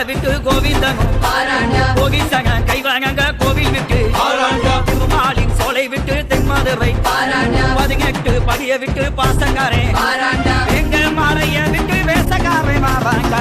விட்டு கோவிந்தனும் கோவிந்தங்க கைவாங்க கோவில் விட்டு திருமாலின் சோலை விட்டு தென்மதுரை 18 படிய விட்டு பாசங்காரே எங்க மாலைய விட்டு வேசக்காரே மாறாங்க